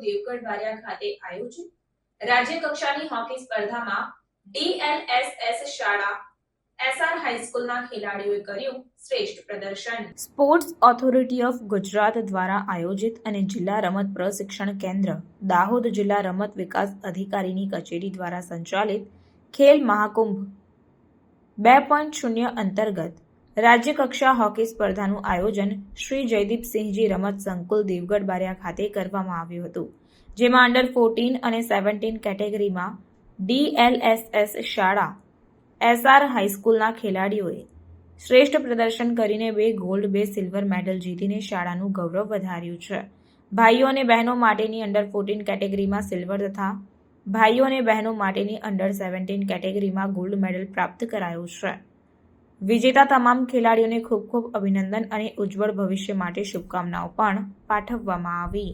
દેવગઢ બારિયા ખાતે આયોજિત રાજ્ય કક્ષાની હોકી સ્પર્ધામાં DLSS શાળા SR હાઈસ્કૂલના ખેલાડીઓએ કર્યું શ્રેષ્ઠ પ્રદર્શન. સ્પોર્ટ્સ ઓથોરિટી ઓફ ગુજરાત દ્વારા આયોજિત અને જિલ્લા રમત પ્રશિક્ષણ કેન્દ્ર દાહોદ જિલ્લા રમત વિકાસ અધિકારીની કચેરી દ્વારા સંચાલિત ખેલ મહાકુંભ 2.0 અંતર્ગત રાજ્ય કક્ષા હોકી સ્પર્ધાનું આયોજન શ્રી જયદીપસિંહજી રમત સંકુલ દેવગઢ બારિયા ખાતે કરવામાં આવ્યું હતું, જેમાં અંડર 14 અને 17 કેટેગરીમાં DLSS શાળા SR હાઈસ્કૂલના ખેલાડીઓએ શ્રેષ્ઠ પ્રદર્શન કરીને 2 ગોલ્ડ 2 સિલ્વર મેડલ જીતીને શાળાનું ગૌરવ વધાર્યું છે. ભાઈઓ અને બહેનો માટેની અંડર 14 કેટેગરીમાં સિલ્વર તથા ભાઈઓ અને બહેનો માટેની અંડર 17 કેટેગરીમાં ગોલ્ડ મેડલ પ્રાપ્ત કરાયું છે. વિજેતા તમામ ખેલાડીઓને ખૂબ ખૂબ અભિનંદન અને ઉજ્જવળ ભવિષ્ય માટે શુભકામનાઓ પણ પાઠવવામાં આવી.